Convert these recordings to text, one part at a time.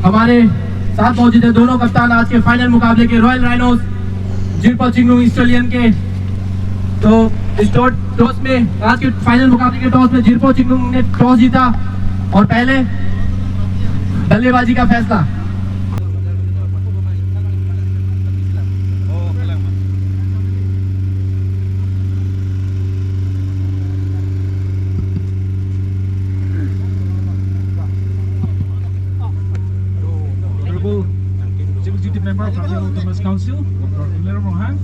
हमारे साथ मौजूद है दोनों कप्तान आज के फाइनल मुकाबले के रॉयल राइनोस जिरपो चिंगरुम स्टालियन के। तो इस टॉस में आज के फाइनल मुकाबले के टॉस में जिरपो चिंगरुम ने टॉस जीता और पहले बल्लेबाजी का फैसला। Executive member from the Autonomous Council, Dr. Mohan,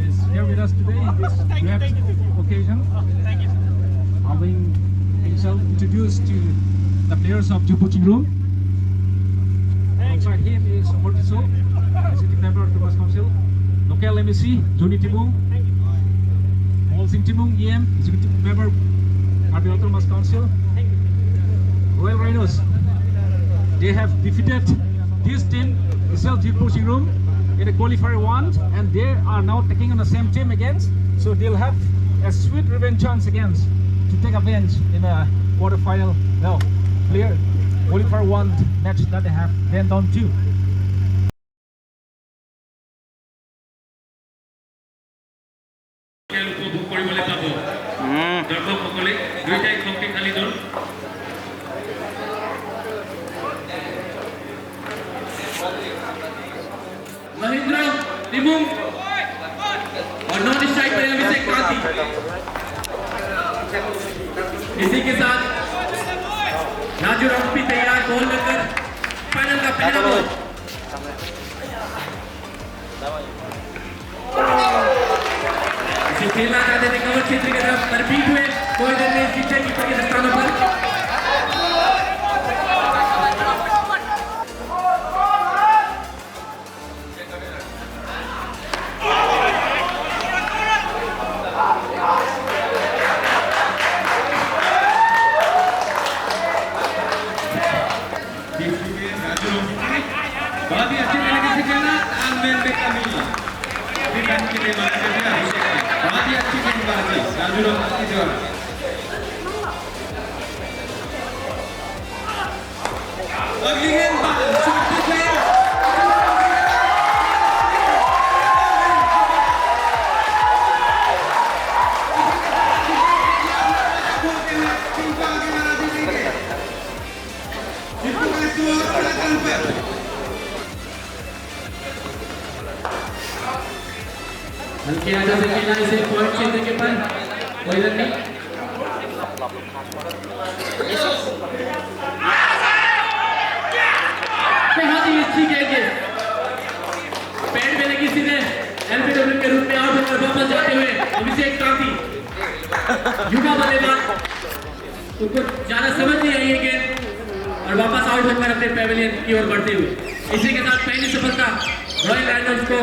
is here with us today in this great occasion, having himself introduced to the players of JIRPO CHINGRUM. Alongside him is Mortiso, Executive member of the Autonomous Council, Local MEC, Johnny Timung, Molsing Timung, EM, Executive member of the Autonomous Council, Royal Rhinos. They have defeated this team itself, JIRPO CHINGRUM, in the qualifier 1, and they are now taking on the same team against, so they'll have a sweet revenge chance against to take advantage in a quarterfinal. Now, clear qualifier 1 match that they have then down 2. Mahindra निमुंग और non strike पर अभिषेक क्रांति। इसी के साथ राजू रोंगपी तैयार ball लेकर final का पहला बॉल। इसे खेलना चाहते थे कवर क्षेत्र की तरफ पर बीट हुए कोई देर में पीछे कीपर के स्थानों पर। बहुत ही अच्छे तरीके से खेला तालमेल में कमी रन के लिए बात कर दिया बहुत ही अच्छी गेंदबाजी राजू रोंगपी द्वारा। अगली गेंदबाज हल्के आजा से खेला इसे पॉइंट क्षेत्र के पर कोई रन नहीं। बहुत ही अच्छी गेंद पैड में लगी सीधे एलबीडब्ल्यू के रूप में आउट होकर वापस जाते हुए अभिषेक क्रांति युवा बल्लेबाज तो कुछ ज्यादा समझ नहीं आई ये गेंद और वापस आउट होकर अपने पैवेलियन की ओर बढ़ते हुए। इसी के साथ पहली सफलता रॉयल राइनोस को।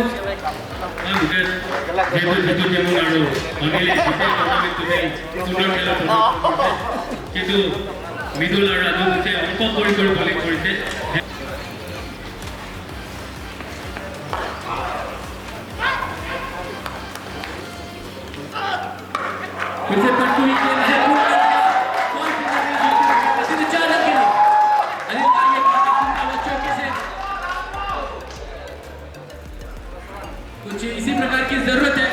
कुछ इसी प्रकार की जरूरत है।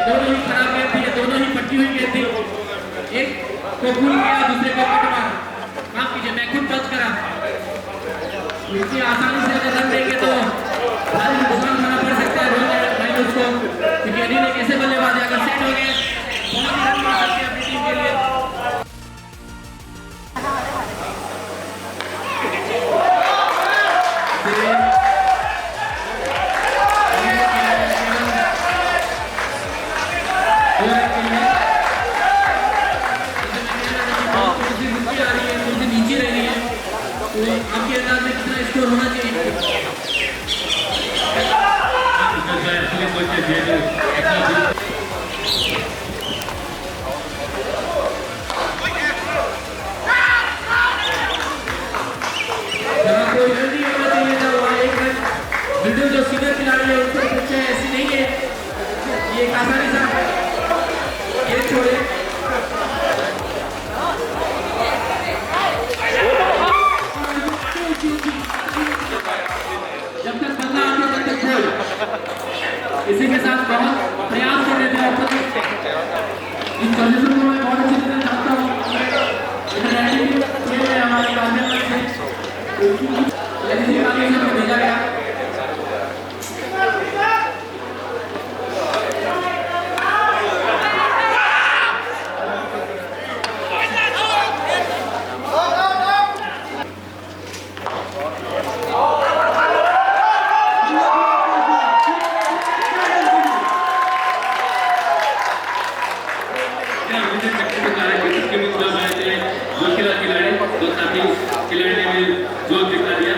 दोनों ही खराब गेंद थी, दोनों ही पट्टी हुई गेंद थी। एक को भूल गया, दूसरे को कटवा। माफ कीजिए, मैं खुद टच करा। इतनी आसानी से अगर रन देंगे तो भारी नुकसान होना पड़ सकता है रॉयल राइनोस को, क्योंकि अनिल एक ऐसे बल्लेबाज अगर सेट हो गए बहुत ही रन मार सकते हैं अपनी टीम के लिए। नीचे रह रही है तो आपके अंदाज में कितना स्कोर होना चाहिए? इसी के साथ बहुत प्रयास कर रहे थे इन कंडीशन को मैं बहुत अच्छी तरह जानता हूँ हमारे कामयाब से भेजा गया खिलाड़ी ने जोर दिखा दिया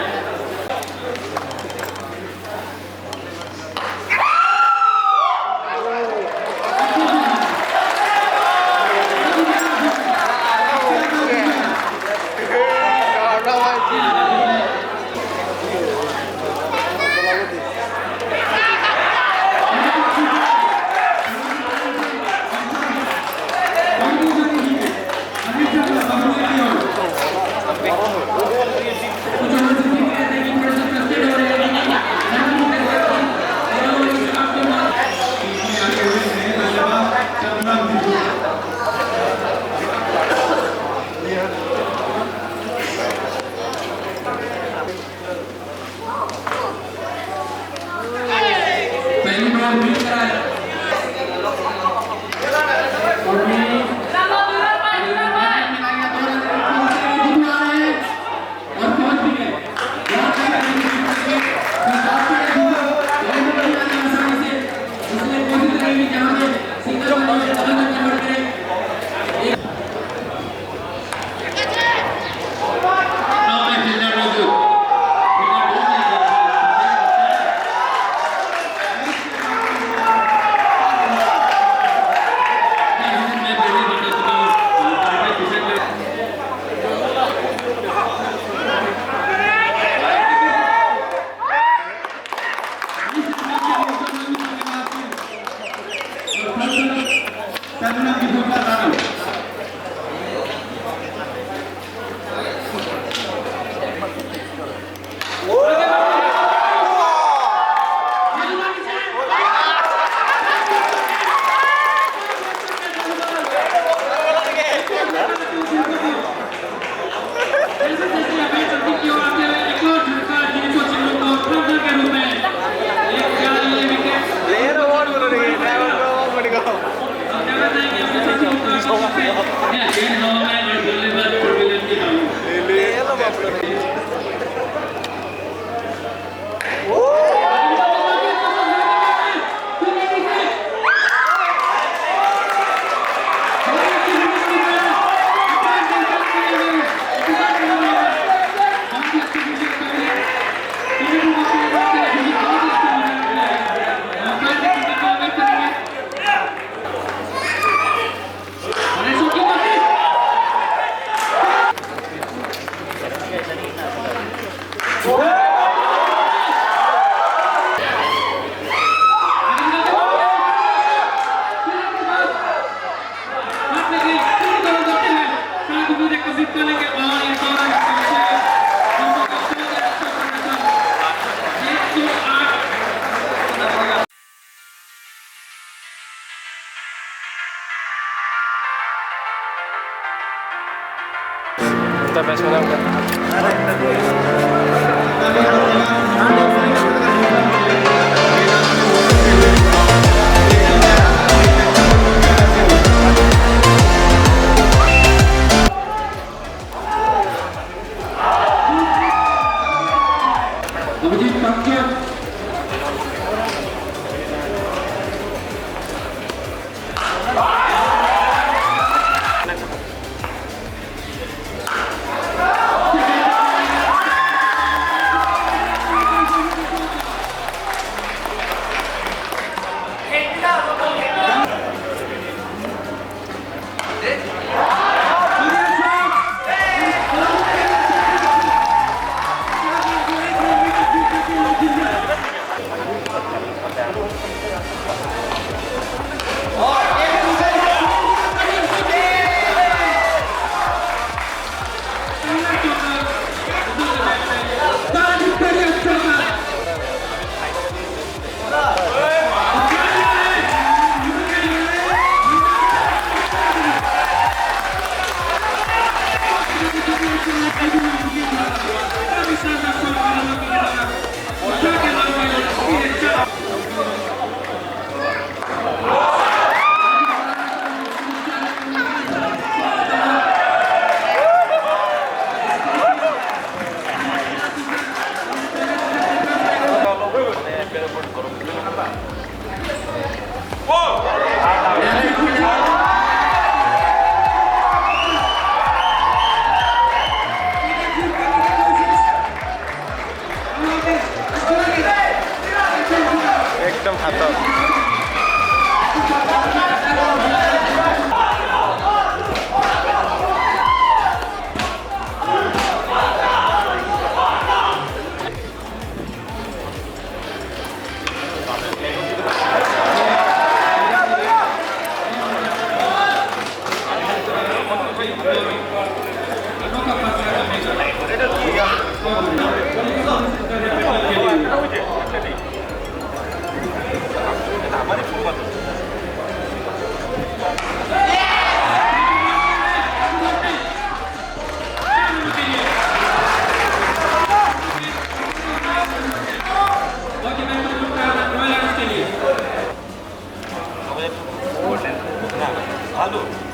1.4점. Halo.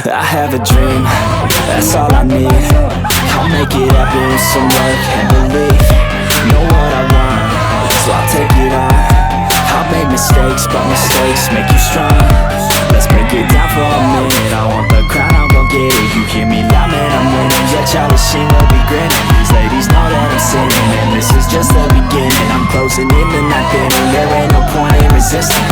I have a dream, that's all I need. I'll make it happen with some work and belief. Know what I want, so I'll take it but mistakes make you strong. Let's break it down for a minute. I want the crown, I'm gon' get it. You hear me loud, man, I'm winning. Yeah, Charlie Sheen will be grinning. These ladies know that I'm sinning, and this is just the beginning. I'm closing in the night inning. There ain't no point in resisting.